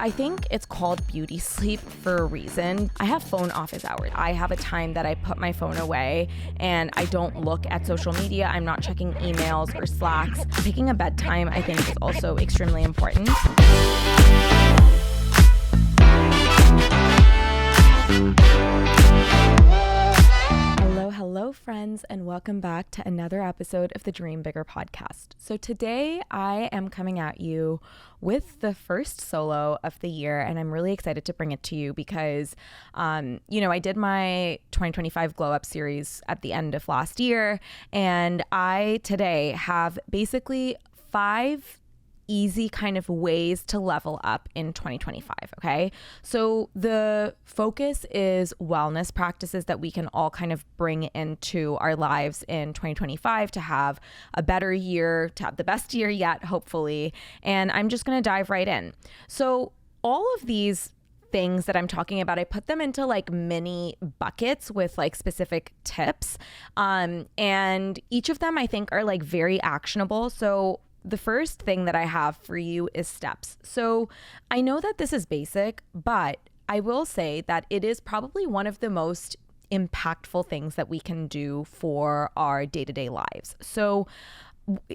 I think it's called beauty sleep for a reason. I have phone office hours. I have a time that I put my phone away and I don't look at social media. I'm not checking emails or Slacks. Picking a bedtime, I think, is also extremely important. Hello, friends, and welcome back to another episode of the Dream Bigger podcast. So today I am coming at you with the first solo of the year, and I'm really excited to bring it to you because, I did my 2025 Glow Up series at the end of last year, and I today have basically 5 easy kind of ways to level up in 2025. Okay. So the focus is wellness practices that we can all kind of bring into our lives in 2025 to have a better year, to have the best year yet, hopefully. And I'm just going to dive right in. So all of these things that I'm talking about, I put them into like mini buckets with like specific tips. And each of them I think are like very actionable. So the first thing that I have for you is steps. So I know that this is basic, but I will say that it is probably one of the most impactful things that we can do for our day-to-day lives. So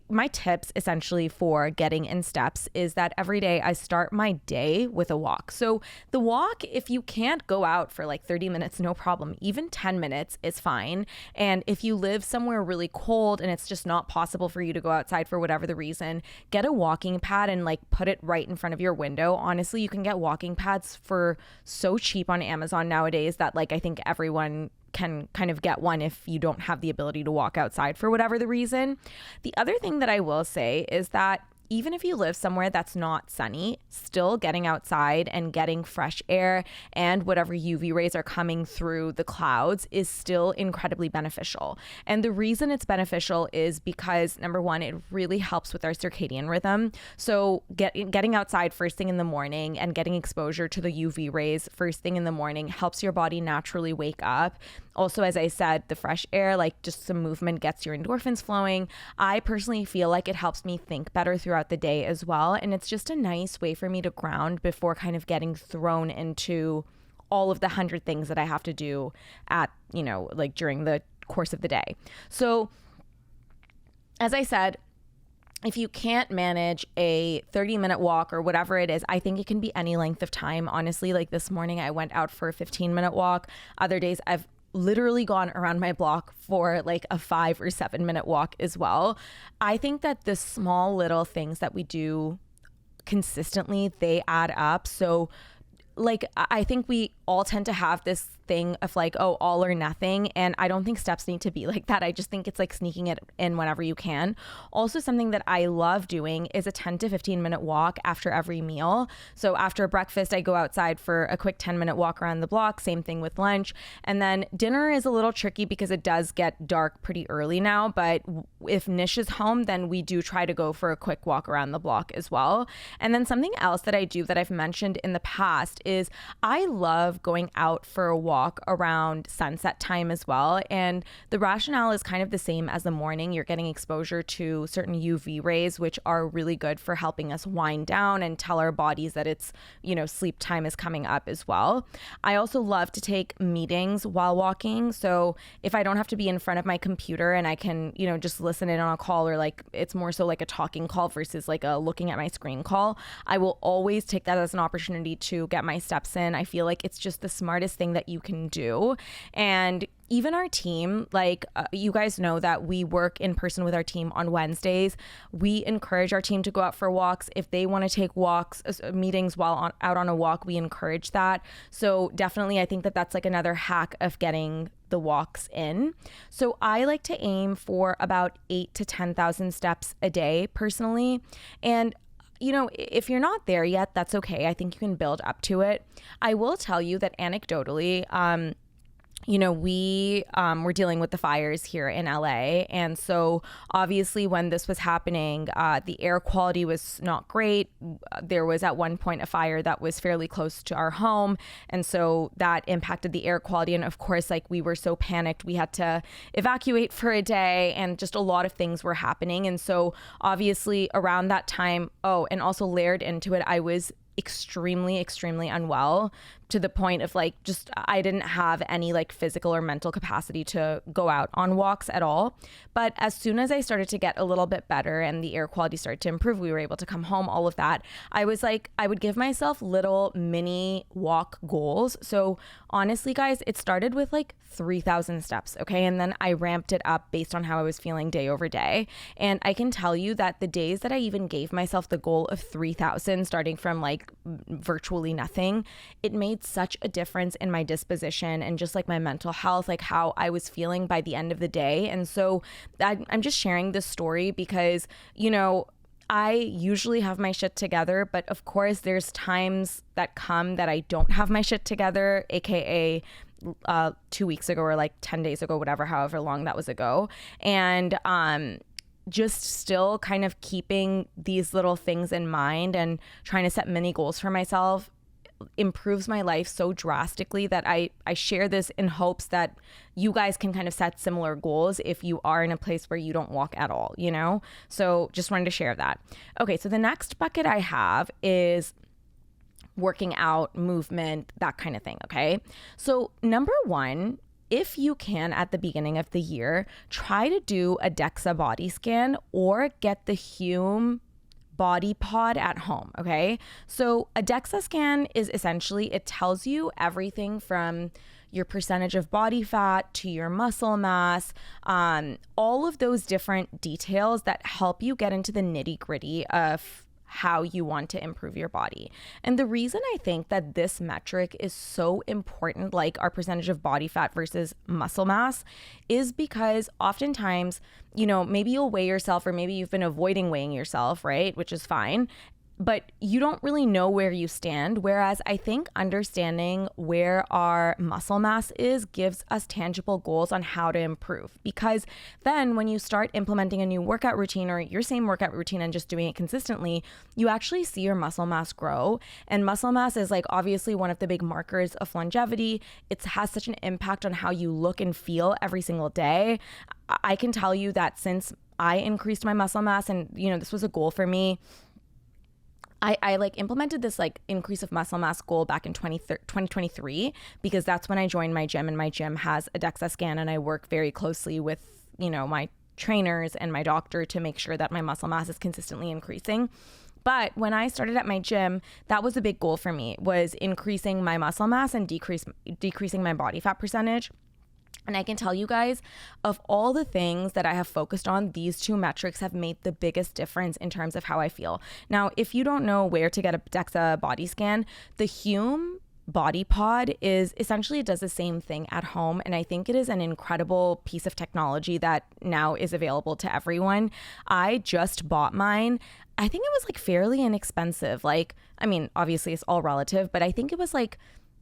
my tips essentially for getting in steps is that every day I start my day with a walk. So the walk, if you can't go out for like 30 minutes, no problem. Even 10 minutes is fine. And if you live somewhere really cold and it's just not possible for you to go outside for whatever the reason, get a walking pad and like put it right in front of your window. Honestly, you can get walking pads for so cheap on Amazon nowadays that like I think everyone can kind of get one if you don't have the ability to walk outside for whatever the reason. The other thing that I will say is that even if you live somewhere that's not sunny, still getting outside and getting fresh air and whatever UV rays are coming through the clouds is still incredibly beneficial. And the reason it's beneficial is because, number one, it really helps with our circadian rhythm. So getting outside first thing in the morning and getting exposure to the UV rays first thing in the morning helps your body naturally wake up. Also, as I said, the fresh air, like just some movement gets your endorphins flowing. I personally feel like it helps me think better throughout the day as well. And it's just a nice way for me to ground before kind of getting thrown into all of the 100 things that I have to do at, like during the course of the day. So as I said, if you can't manage a 30-minute walk or whatever it is, I think it can be any length of time. Honestly, like this morning, I went out for a 15-minute walk. Other days, I've literally gone around my block for like a 5 or 7 minute walk as well. I think that the small little things that we do consistently, they add up. So like, I think we all tend to have this thing of like, oh, all or nothing. And I don't think steps need to be like that. I just think it's like sneaking it in whenever you can. Also, something that I love doing is a 10 to 15 minute walk after every meal. So after breakfast, I go outside for a quick 10-minute walk around the block. Same thing with lunch. And then dinner is a little tricky because it does get dark pretty early now. But if Nish is home, then we do try to go for a quick walk around the block as well. And then something else that I do that I've mentioned in the past is I love going out for a walk around sunset time as well. And the rationale is kind of the same as the morning. You're getting exposure to certain UV rays, which are really good for helping us wind down and tell our bodies that it's, sleep time is coming up as well. I also love to take meetings while walking. So if I don't have to be in front of my computer and I can, just listen in on a call, or like it's more so like a talking call versus like a looking at my screen call, I will always take that as an opportunity to get my steps in. I feel like it's just the smartest thing that you can do. And even our team, you guys know that we work in person with our team on Wednesdays. We encourage our team to go out for walks. If they want to take walks, meetings while out on a walk, we encourage that. So definitely, I think that that's like another hack of getting the walks in. So I like to aim for about 8 to 10,000 steps a day personally. And if you're not there yet, that's okay. I think you can build up to it. I will tell you that anecdotally, we were dealing with the fires here in LA. And so obviously when this was happening, the air quality was not great. There was at one point a fire that was fairly close to our home. And so that impacted the air quality. And of course, like we were so panicked, we had to evacuate for a day and just a lot of things were happening. And so obviously around that time, and also layered into it, I was extremely unwell, to the point of like, just I didn't have any like physical or mental capacity to go out on walks at all. But as soon as I started to get a little bit better and the air quality started to improve, we were able to come home, all of that, I was like, I would give myself little mini walk goals. So honestly, guys, it started with like 3,000 steps, okay? And then I ramped it up based on how I was feeling day over day. And I can tell you that the days that I even gave myself the goal of 3,000, starting from like virtually nothing, it made such a difference in my disposition and just like my mental health, like how I was feeling by the end of the day. And so I'm just sharing this story because, you know, I usually have my shit together, but of course there's times that come that I don't have my shit together, aka 2 weeks ago or like 10 days ago, whatever, however long that was ago. And just still kind of keeping these little things in mind and trying to set mini goals for myself improves my life so drastically that I share this in hopes that you guys can kind of set similar goals if you are in a place where you don't walk at all, you know? So just wanted to share that. Okay, so the next bucket I have is working out, movement, that kind of thing, okay? So number one, if you can at the beginning of the year, try to do a DEXA body scan or get the Hume body pod at home, okay? So a DEXA scan is essentially, it tells you everything from your percentage of body fat to your muscle mass, all of those different details that help you get into the nitty gritty of how you want to improve your body. And the reason I think that this metric is so important, like our percentage of body fat versus muscle mass, is because oftentimes, you know, maybe you'll weigh yourself, or maybe you've been avoiding weighing yourself, right? Which is fine. But you don't really know where you stand. Whereas I think understanding where our muscle mass is gives us tangible goals on how to improve. Because then when you start implementing a new workout routine or your same workout routine and just doing it consistently, you actually see your muscle mass grow. And muscle mass is like obviously one of the big markers of longevity. It has such an impact on how you look and feel every single day. I can tell you that since I increased my muscle mass, and you know, this was a goal for me, I like implemented this like increase of muscle mass goal back in 2023, because that's when I joined my gym, and my gym has a DEXA scan, and I work very closely with, you know, my trainers and my doctor to make sure that my muscle mass is consistently increasing. But when I started at my gym, that was a big goal for me, was increasing my muscle mass and decreasing my body fat percentage. And I can tell you guys, of all the things that I have focused on, these two metrics have made the biggest difference in terms of how I feel. Now, if you don't know where to get a DEXA body scan, the Hume body pod is essentially, it does the same thing at home. And I think it is an incredible piece of technology that now is available to everyone. I just bought mine. I think it was like fairly inexpensive. Like, I mean, obviously it's all relative, but I think it was like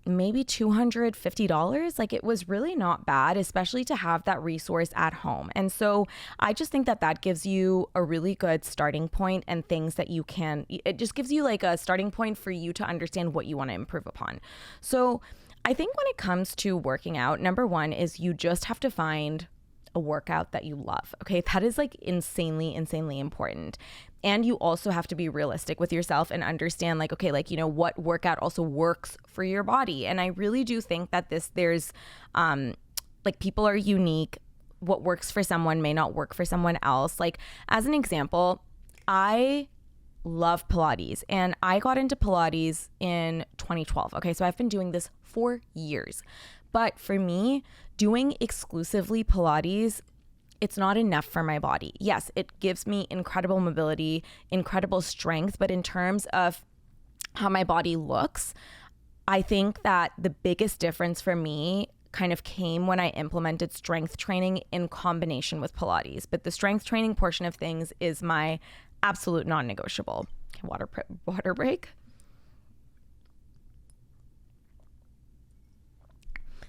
maybe $250. Like, it was really not bad, especially to have that resource at home. And so I just think that that gives you a really good starting point, and things that you can, it just gives you like a starting point for you to understand what you want to improve upon. So I think when it comes to working out, number one is you just have to find a workout that you love. Okay. That is like insanely important. And you also have to be realistic with yourself and understand like, okay, like, you know, what workout also works for your body. And I really do think that there's like, people are unique. What works for someone may not work for someone else. Like, as an example, I love Pilates, and I got into Pilates in 2012. Okay. So I've been doing this for years. But for me, doing exclusively Pilates, it's not enough for my body. Yes, it gives me incredible mobility, incredible strength, but in terms of how my body looks, I think that the biggest difference for me kind of came when I implemented strength training in combination with Pilates. But the strength training portion of things is my absolute non-negotiable. Water break.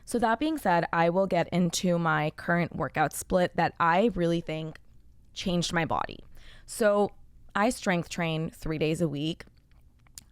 So that being said, I will get into my current workout split that I really think changed my body. So I strength train 3 days a week.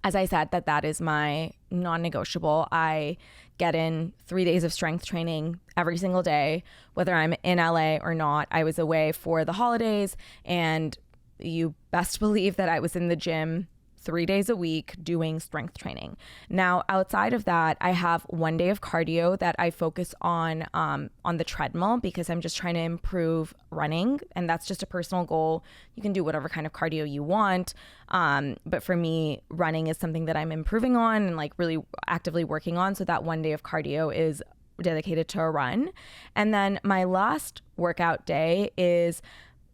As I said, that is my non-negotiable. I get in 3 days of strength training every single day, whether I'm in LA or not. I was away for the holidays, and you best believe that I was in the gym 3 days a week doing strength training. Now, outside of that, I have 1 day of cardio that I focus on the treadmill because I'm just trying to improve running. And that's just a personal goal. You can do whatever kind of cardio you want. But for me, running is something that I'm improving on and like really actively working on. So that 1 day of cardio is dedicated to a run. And then my last workout day is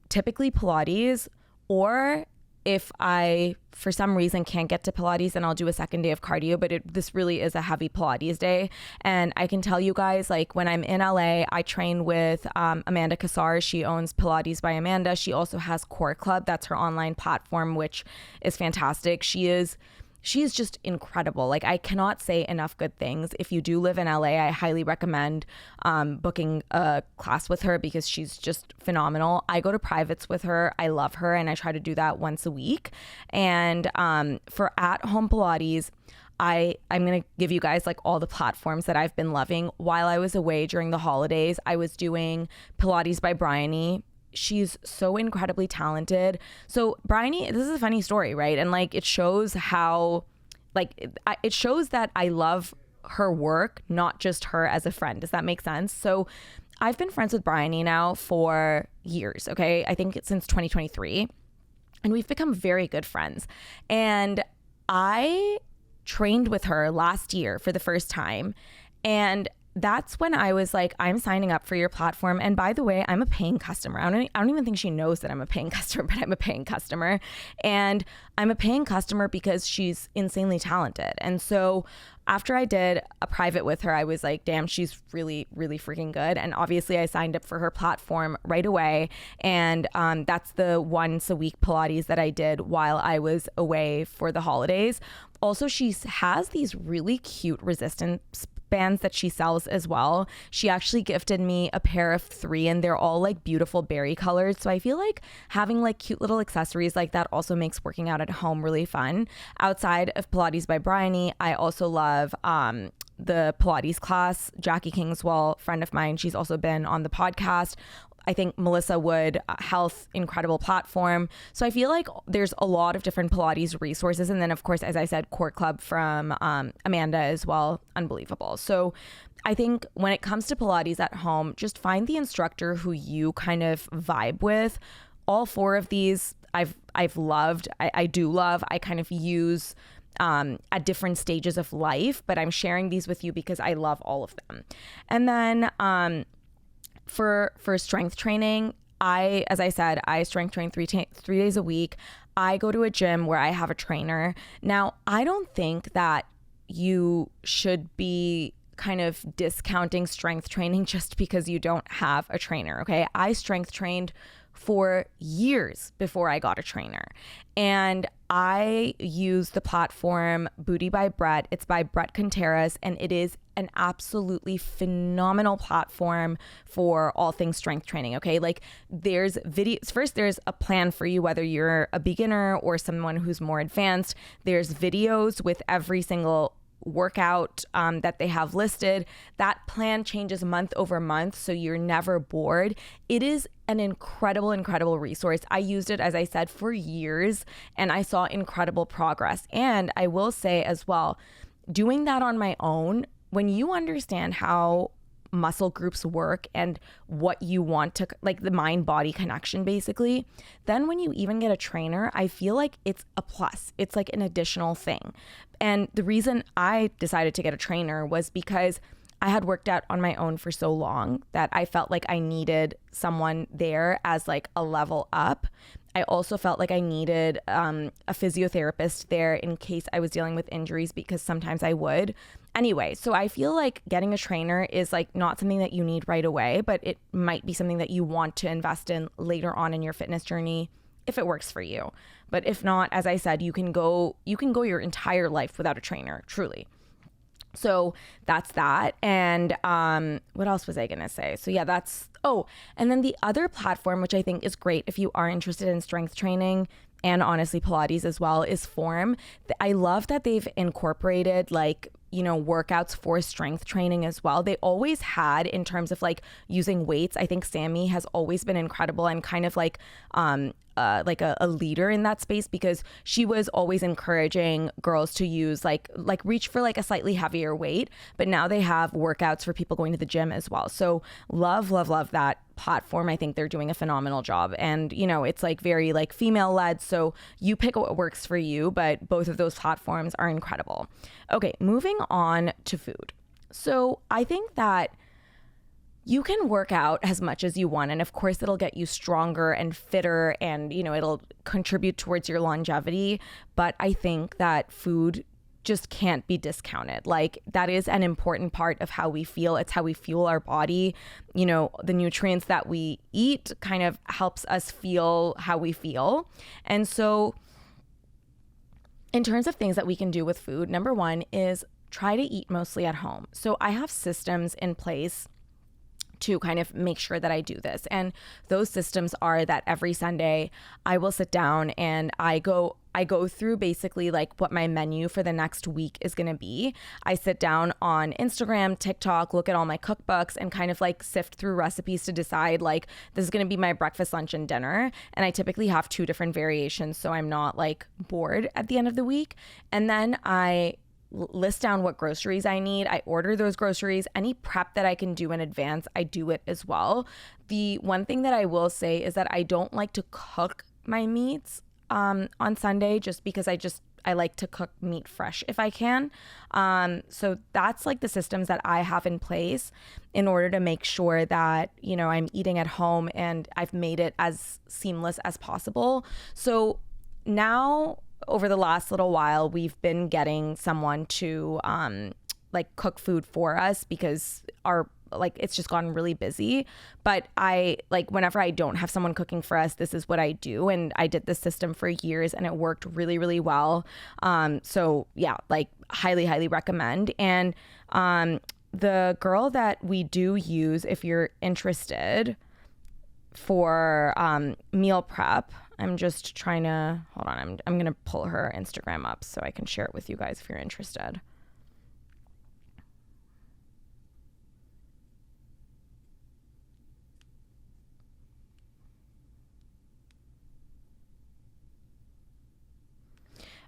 typically Pilates, or if I, for some reason, can't get to Pilates, then I'll do a second day of cardio. But this really is a heavy Pilates day. And I can tell you guys, like when I'm in LA, I train with Amanda Cassar. She owns Pilates by Amanda. She also has Core Club. That's her online platform, which is fantastic. She is just incredible. Like I cannot say enough good things. If you do live in LA, I highly recommend booking a class with her because she's just phenomenal. I go to privates with her. I love her, and I try to do that once a week. And for at-home Pilates, I'm going to give you guys like all the platforms that I've been loving. While I was away during the holidays, I was doing Pilates by Bryony. She's so incredibly talented. So Bryony, this is a funny story, right? And like it shows how, like it shows that I love her work, not just her as a friend. Does that make sense? So I've been friends with Bryony now for years, okay? I think it's since 2023. And we've become very good friends. And I trained with her last year for the first time. And that's when I was like, I'm signing up for your platform. And by the way, I'm a paying customer. I don't even think she knows that I'm a paying customer, but I'm a paying customer. And I'm a paying customer because she's insanely talented. And so after I did a private with her, I was like, damn, she's really, really freaking good. And obviously I signed up for her platform right away. And that's the once a week Pilates that I did while I was away for the holidays. Also, she has these really cute resistance bands that she sells as well. She actually gifted me a pair of 3 and they're all like beautiful berry colors. So I feel like having like cute little accessories like that also makes working out at home really fun. Outside of Pilates by Bryony, I also love the Pilates class. Jackie Kingswell, friend of mine, she's also been on the podcast. I think Melissa Wood Health, incredible platform. So I feel like there's a lot of different Pilates resources. And then, of course, as I said, Core Club from Amanda as well. Unbelievable. So I think when it comes to Pilates at home, just find the instructor who you kind of vibe with. All 4 of these I've loved. I do love. I kind of use at different stages of life, but I'm sharing these with you because I love all of them. And then for strength training, as I said, I strength train 3 days a week. I go to a gym where I have a trainer. Now, I don't think that you should be kind of discounting strength training just because you don't have a trainer, okay? I strength trained for years before I got a trainer. And I use the platform Booty by Brett. It's by Brett Contreras, and it is an absolutely phenomenal platform for all things strength training, okay? Like there's videos. First, there's a plan for you, whether you're a beginner or someone who's more advanced. There's videos with every single workout that they have listed. That plan changes month over month, so you're never bored. It is an incredible resource. I used it, as I said, for years, and I saw incredible progress. And I will say as well, doing that on my own, when you understand how muscle groups work and what you want to, like the mind-body connection basically, then when you even get a trainer, I feel like it's a plus. It's like an additional thing. And the reason I decided to get a trainer was because I had worked out on my own for so long that I felt like I needed someone there as like a level up. I also felt like I needed a physiotherapist there in case I was dealing with injuries, because sometimes I would. Anyway, so I feel like getting a trainer is like not something that you need right away, but it might be something that you want to invest in later on in your fitness journey if it works for you. But if not, as I said, you can go your entire life without a trainer, truly. So that's that. And what else was I going to say? So yeah, and then the other platform, which I think is great if you are interested in strength training and honestly Pilates as well, is Form. I love that they've incorporated workouts for strength training as well. They always had, in terms of like using weights. I think Sammy has always been incredible and kind of like a leader in that space, because she was always encouraging girls to use like reach for like a slightly heavier weight, but now they have workouts for people going to the gym as well. So love that platform. I think they're doing a phenomenal job, and it's like very like female led, so you pick what works for you, but both of those platforms are incredible. Okay, moving on to food. So I think that you can work out as much as you want, and of course it'll get you stronger and fitter, and it'll contribute towards your longevity, but I think that food just can't be discounted. Like, that is an important part of how we feel. It's how we fuel our body. The nutrients that we eat kind of helps us feel how we feel. And so in terms of things that we can do with food, number one is try to eat mostly at home. So I have systems in place to kind of make sure that I do this. And those systems are that every Sunday I will sit down and I go through basically like what my menu for the next week is going to be. I sit down on Instagram, TikTok, look at all my cookbooks and kind of like sift through recipes to decide like this is going to be my breakfast, lunch, and dinner. And I typically have 2 different variations, so I'm not like bored at the end of the week. And then I list down what groceries I need. I order those groceries. Any prep that I can do in advance, I do it as well. The one thing that I will say is that I don't like to cook my meats on Sunday, just because I like to cook meat fresh if I can. So that's like the systems that I have in place in order to make sure that, I'm eating at home and I've made it as seamless as possible. So now, over the last little while, we've been getting someone to like cook food for us, because it's just gotten really busy. But I like, whenever I don't have someone cooking for us, this is what I do. And I did this system for years and it worked really, really well. So yeah, like highly recommend. And the girl that we do use, if you're interested, for meal prep, I'm just trying to hold on. I'm going to pull her Instagram up so I can share it with you guys if you're interested.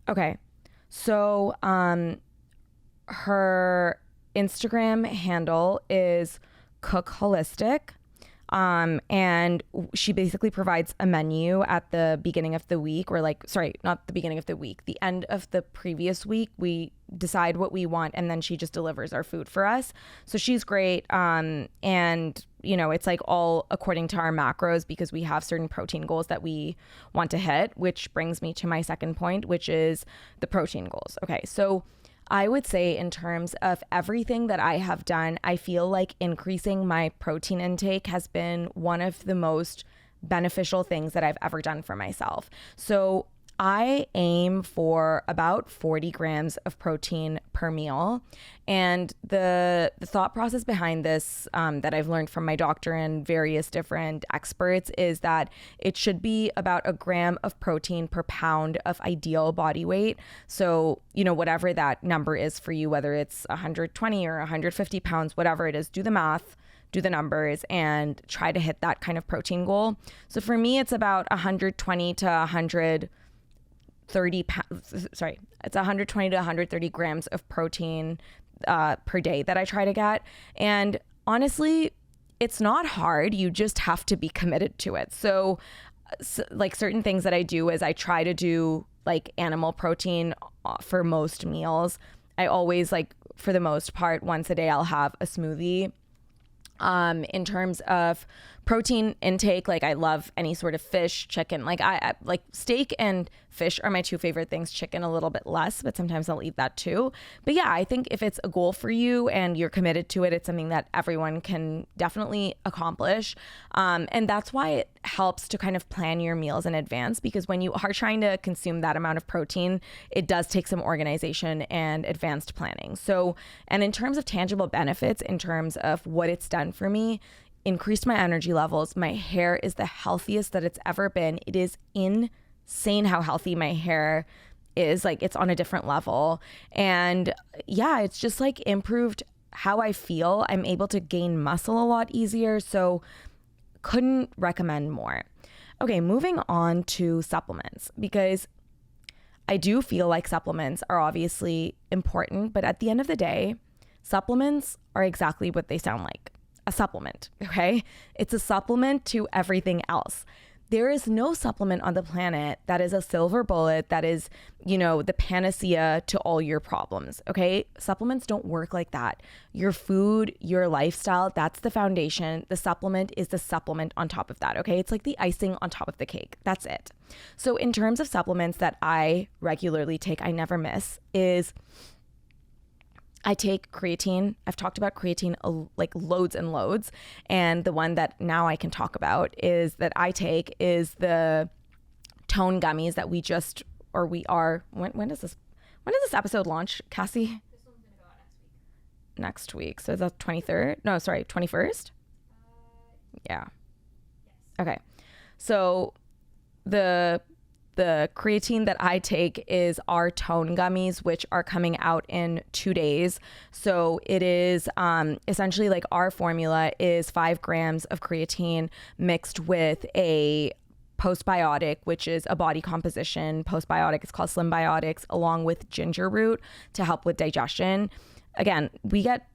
Okay. So her Instagram handle is Cook Holistic. And she basically provides a menu at the beginning of the week, or like, sorry, not the beginning of the week, the end of the previous week. We decide what we want and then she just delivers our food for us. So she's great. And it's like all according to our macros, because we have certain protein goals that we want to hit, which brings me to my second point, which is the protein goals. Okay. So I would say, in terms of everything that I have done, I feel like increasing my protein intake has been one of the most beneficial things that I've ever done for myself. So I aim for about 40 grams of protein per meal. And the thought process behind this, that I've learned from my doctor and various different experts, is that it should be about a gram of protein per pound of ideal body weight. So, whatever that number is for you, whether it's 120 or 150 pounds, whatever it is, do the math, do the numbers, and try to hit that kind of protein goal. So for me, it's about 120 to 130 pounds, it's 120 to 130 grams of protein per day that I try to get. And honestly, it's not hard. You just have to be committed to it. So like, certain things that I do is I try to do like animal protein for most meals. I always, like, for the most part, once a day I'll have a smoothie. In terms of protein intake, like, I love any sort of fish, chicken. Like, I like steak and fish are my 2 favorite things. Chicken a little bit less, but sometimes I'll eat that too. But yeah, I think if it's a goal for you and you're committed to it, it's something that everyone can definitely accomplish. And that's why it helps to kind of plan your meals in advance, because when you are trying to consume that amount of protein, it does take some organization and advanced planning. So, and in terms of tangible benefits, in terms of what it's done for me, increased my energy levels. My hair is the healthiest that it's ever been. It is insane how healthy my hair is. Like, it's on a different level. And yeah, it's just like improved how I feel. I'm able to gain muscle a lot easier. So couldn't recommend more. Okay, moving on to supplements, because I do feel like supplements are obviously important, but at the end of the day, supplements are exactly what they sound like, a supplement, okay? It's a supplement to everything else. There is no supplement on the planet that is a silver bullet, that is, the panacea to all your problems, okay? Supplements don't work like that. Your food, your lifestyle, that's the foundation. The supplement is the supplement on top of that, okay? It's like the icing on top of the cake. That's it. So in terms of supplements that I regularly take, I never miss, is I take creatine. I've talked about creatine like loads and loads. And the one that now I can talk about is that I take is the Tone gummies that we are, when does this episode launch, Cassie? This one's going to go out Next week. So is that 23rd? No, sorry, 21st? Yeah. Yes. Okay. So the creatine that I take is our Tone gummies, which are coming out in 2 days. So it is essentially like our formula is 5 grams of creatine mixed with a postbiotic, which is a body composition postbiotic. It's called Slim Biotics, along with ginger root to help with digestion. Again, we get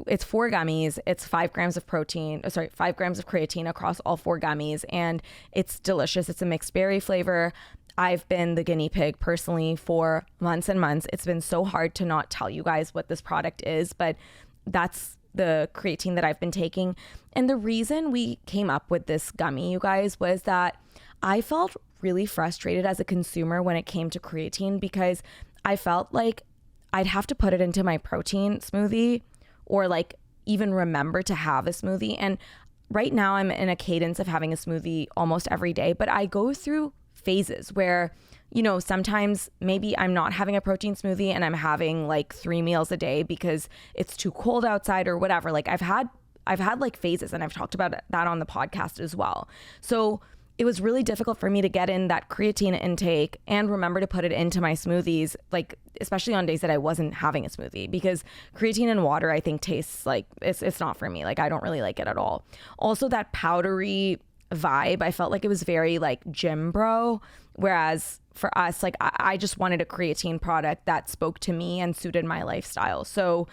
it's 4 gummies. It's 5 grams of 5 grams of creatine across all 4 gummies. And it's delicious. It's a mixed berry flavor. I've been the guinea pig personally for months and months. It's been so hard to not tell you guys what this product is, but that's the creatine that I've been taking. And the reason we came up with this gummy, you guys, was that I felt really frustrated as a consumer when it came to creatine, because I felt like I'd have to put it into my protein smoothie or even remember to have a smoothie. And right now I'm in a cadence of having a smoothie almost every day, but I go through phases where, sometimes maybe I'm not having a protein smoothie and I'm having 3 meals a day because it's too cold outside or whatever. I've had phases, and I've talked about that on the podcast as well. So it was really difficult for me to get in that creatine intake and remember to put it into my smoothies, especially on days that I wasn't having a smoothie, because creatine and water, I think, tastes it's not for me. I don't really like it at all. Also, that powdery vibe, I felt like it was very gym bro, whereas for us, I just wanted a creatine product that spoke to me and suited my lifestyle. So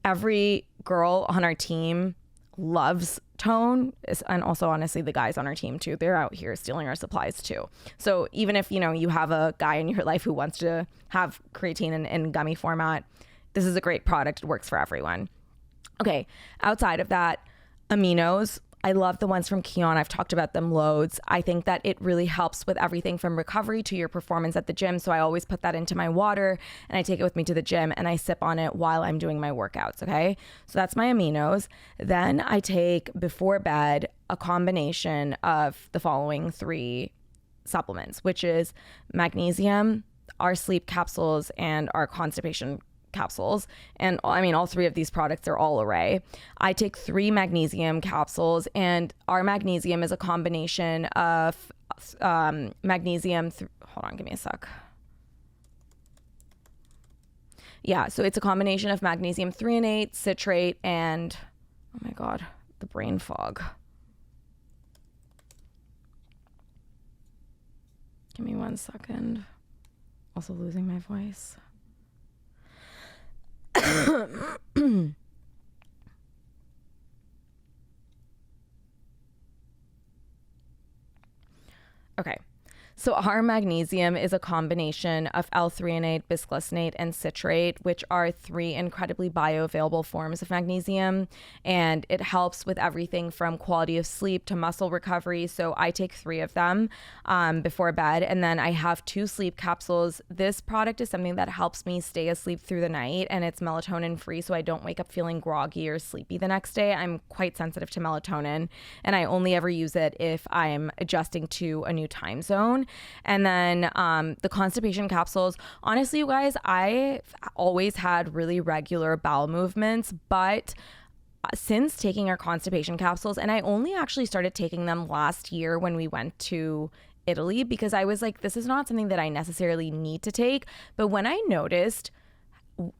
every girl on our team loves Tone, and also honestly the guys on our team too. They're out here stealing our supplies too. So even if you have a guy in your life who wants to have creatine in gummy format, this is a great product. It works for everyone. Okay, outside of that, aminos, I love the ones from Kion. I've talked about them loads. I think that it really helps with everything from recovery to your performance at the gym. So I always put that into my water and I take it with me to the gym and I sip on it while I'm doing my workouts. Okay. So that's my aminos. Then I take before bed a combination of the following 3 supplements, which is magnesium, our sleep capsules, and our constipation capsules. And all 3 of these products are all Array. I take 3 magnesium capsules, and our magnesium is a combination of magnesium. Hold on, give me a sec. Yeah, so it's a combination of magnesium threonate, citrate, and oh my God, the brain fog. Give me 1 second. Also losing my voice. Okay. So our magnesium is a combination of L-threonate, bisglycinate, and citrate, which are 3 incredibly bioavailable forms of magnesium. And it helps with everything from quality of sleep to muscle recovery. So I take 3 of them before bed. And then I have 2 sleep capsules. This product is something that helps me stay asleep through the night, and it's melatonin free, so I don't wake up feeling groggy or sleepy the next day. I'm quite sensitive to melatonin, and I only ever use it if I'm adjusting to a new time zone. And then the constipation capsules, honestly, you guys, I've always had really regular bowel movements, but since taking our constipation capsules, and I only actually started taking them last year when we went to Italy, because I was like, this is not something that I necessarily need to take. But when I noticed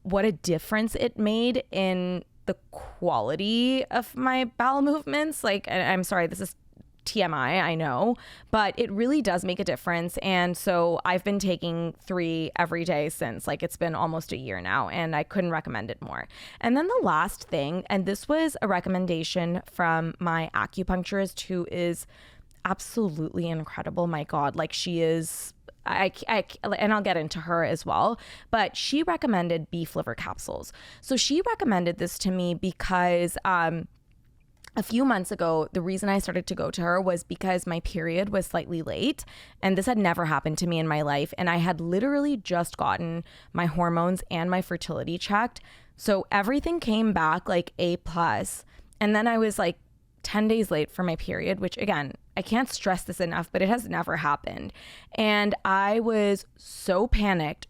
what a difference it made in the quality of my bowel movements, and I'm sorry, this is TMI, I know, but it really does make a difference. And so I've been taking 3 every day since, like, it's been almost a year now, and I couldn't recommend it more. And then the last thing, and this was a recommendation from my acupuncturist, who is absolutely incredible. My God, like, she is, and I'll get into her as well, but she recommended beef liver capsules. So she recommended this to me because, a few months ago, the reason I started to go to her was because my period was slightly late, and this had never happened to me in my life. And I had literally just gotten my hormones and my fertility checked. So everything came back like A plus. And then I was like 10 days late for my period, which, again, I can't stress this enough, but it has never happened. And I was so panicked.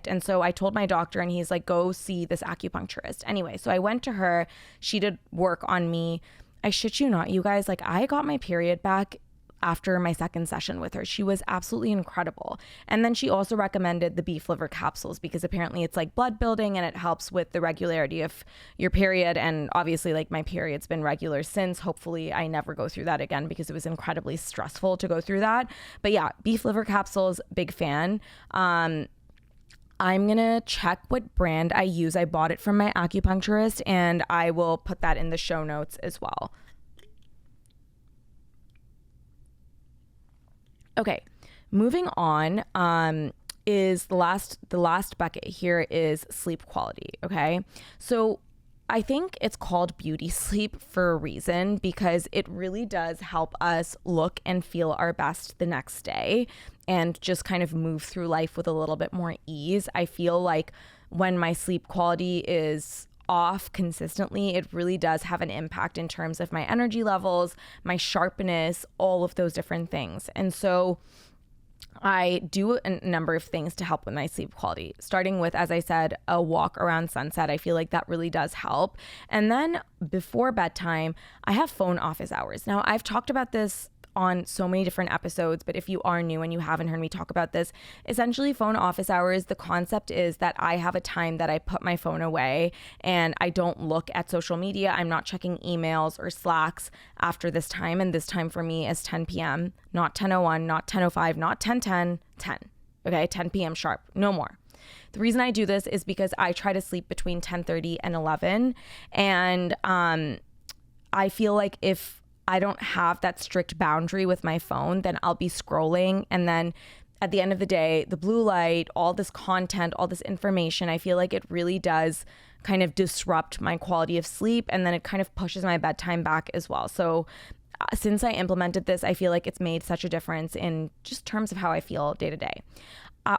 And so I told my doctor, and he's like, go see this acupuncturist. Anyway, so I went to her. She did work on me. I shit you not, you guys, like, I got my period back after my second session with her. She was absolutely incredible. And then she also recommended the beef liver capsules because apparently it's like blood building and it helps with the regularity of your period. And obviously, like, my period's been regular since. Hopefully I never go through that again because it was incredibly stressful to go through that. But yeah, beef liver capsules, big fan. I'm going to check what brand I use. I bought it from my acupuncturist, and I will put that in the show notes as well. Okay, moving on, is the last bucket here is sleep quality. Okay, so I think it's called beauty sleep for a reason, because it really does help us look and feel our best the next day and just kind of move through life with a little bit more ease. I feel like when my sleep quality is off consistently, it really does have an impact in terms of my energy levels, my sharpness, all of those different things. And so I do a number of things to help with my sleep quality, starting with, as I said, a walk around sunset. I feel like that really does help. And then before bedtime, I have phone office hours. Now, I've talked about this on so many different episodes, but if you are new and you haven't heard me talk about this, essentially phone office hours, the concept is that I have a time that I put my phone away and I don't look at social media. I'm not checking emails or Slacks after this time. And this time for me is 10 p.m., not 10:01, not 10:05, not 10:10, 10. Okay, 10 p.m. sharp, no more. The reason I do this is because I try to sleep between 10:30 and 11. And I feel like if I don't have that strict boundary with my phone, then I'll be scrolling. And then at the end of the day, the blue light, all this content, all this information, I feel like it really does kind of disrupt my quality of sleep. And then it kind of pushes my bedtime back as well. So since I implemented this, I feel like it's made such a difference in just terms of how I feel day to day.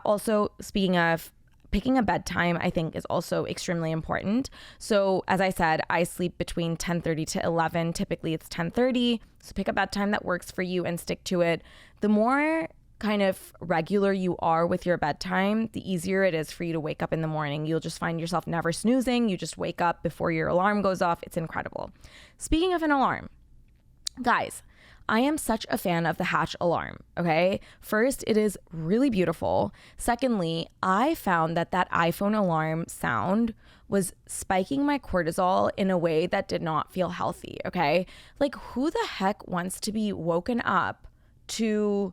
Also, speaking of picking a bedtime, I think, is also extremely important. So as I said, I sleep between 10:30 to 11. Typically it's 10:30. So pick a bedtime that works for you and stick to it. The more kind of regular you are with your bedtime, the easier it is for you to wake up in the morning. You'll just find yourself never snoozing. You just wake up before your alarm goes off. It's incredible. Speaking of an alarm, guys, I am such a fan of the Hatch alarm, okay? First, it is really beautiful. Secondly, I found that iPhone alarm sound was spiking my cortisol in a way that did not feel healthy, okay? Like, who the heck wants to be woken up to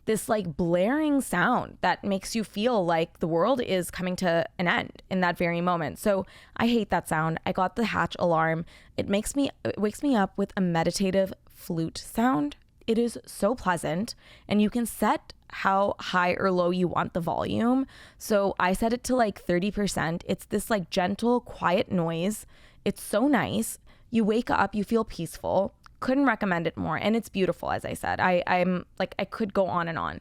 this like blaring sound that makes you feel like the world is coming to an end in that very moment? So I hate that sound. I got the Hatch alarm. It wakes me up with a meditative flute sound. It is so pleasant, and you can set how high or low you want the volume. So I set it to like 30%. It's this like gentle, quiet noise. It's so nice. You wake up, you feel peaceful. Couldn't recommend it more. And it's beautiful, as I said. I'm like, I could go on and on.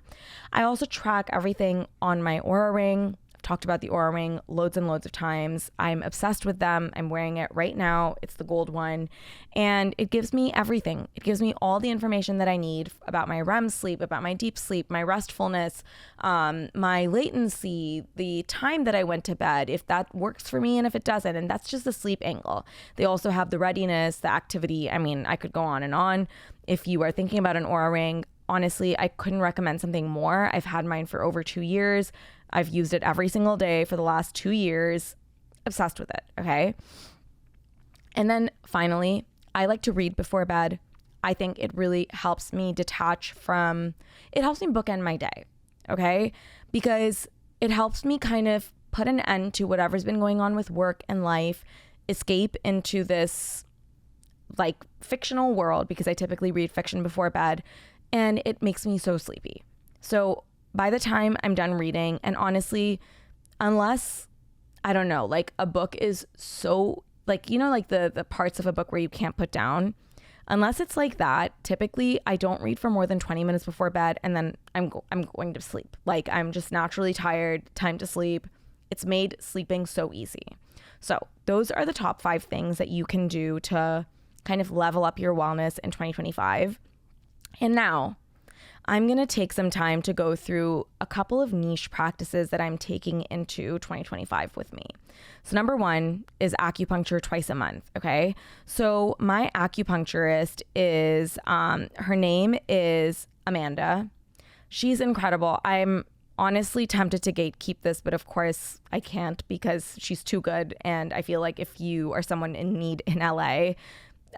I also track everything on my Oura Ring. Talked about the Oura Ring loads and loads of times. I'm obsessed with them. I'm wearing it right now. It's the gold one. And it gives me everything. It gives me all the information that I need about my REM sleep, about my deep sleep, my restfulness, my latency, the time that I went to bed, if that works for me and if it doesn't. And that's just the sleep angle. They also have the readiness, the activity. I mean, I could go on and on. If you are thinking about an Oura Ring, honestly, I couldn't recommend something more. I've had mine for over 2 years. I've used it every single day for the last 2 years. Obsessed with it, okay? And then finally, I like to read before bed. I think it really helps me it helps me bookend my day, okay? Because it helps me kind of put an end to whatever's been going on with work and life, escape into this like fictional world, because I typically read fiction before bed, and it makes me so sleepy. So by the time I'm done reading, and honestly, unless, I don't know, like a book is so like, like the parts of a book where you can't put down, unless it's like that, typically I don't read for more than 20 minutes before bed, and then I'm going to sleep. Like, I'm just naturally tired, time to sleep. It's made sleeping so easy. So those are the top 5 things that you can do to kind of level up your wellness in 2025. And now I'm going to take some time to go through a couple of niche practices that I'm taking into 2025 with me. So number 1 is acupuncture twice a month. Okay. So my acupuncturist is, her name is Amanda. She's incredible. I'm honestly tempted to gatekeep this, but of course I can't, because she's too good. And I feel like if you are someone in need in LA,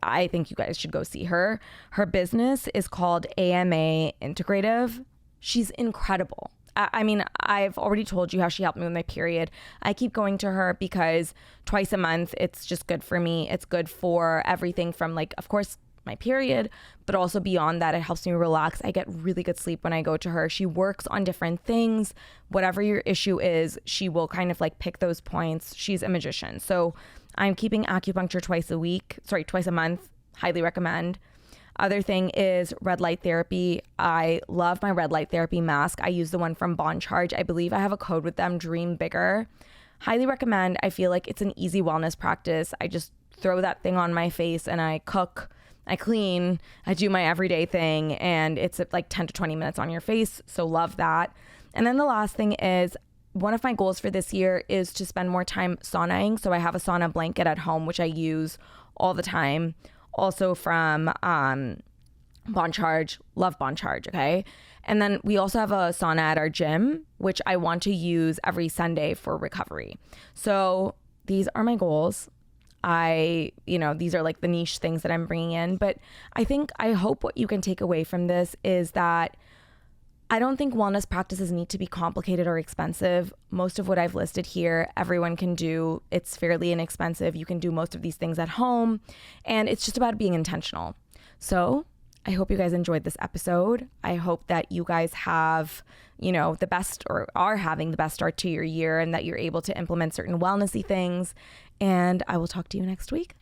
I think you guys should go see her. Her business is called AMA Integrative. She's incredible. I mean, I've already told you how she helped me with my period. I keep going to her because twice a month, it's just good for me. It's good for everything from, like, of course, my period, but also beyond that, it helps me relax. I get really good sleep when I go to her. She works on different things. Whatever your issue is, she will kind of like pick those points. She's a magician. So I'm keeping acupuncture twice a month. Highly recommend. Other thing is red light therapy. I love my red light therapy mask. I use the one from Bon Charge. I believe I have a code with them, Dream Bigger. Highly recommend. I feel like it's an easy wellness practice. I just throw that thing on my face and I cook, I clean, I do my everyday thing, and it's like 10 to 20 minutes on your face. So love that. And then the last thing is, one of my goals for this year is to spend more time saunaing. So I have a sauna blanket at home, which I use all the time. Also from Bon Charge. Love Bon Charge, okay? And then we also have a sauna at our gym, which I want to use every Sunday for recovery. So these are my goals. These are like the niche things that I'm bringing in. But I hope what you can take away from this is that I don't think wellness practices need to be complicated or expensive. Most of what I've listed here, everyone can do. It's fairly inexpensive. You can do most of these things at home, and it's just about being intentional. So I hope you guys enjoyed this episode. I hope that you guys have, the best, or are having the best start to your year, and that you're able to implement certain wellnessy things. And I will talk to you next week.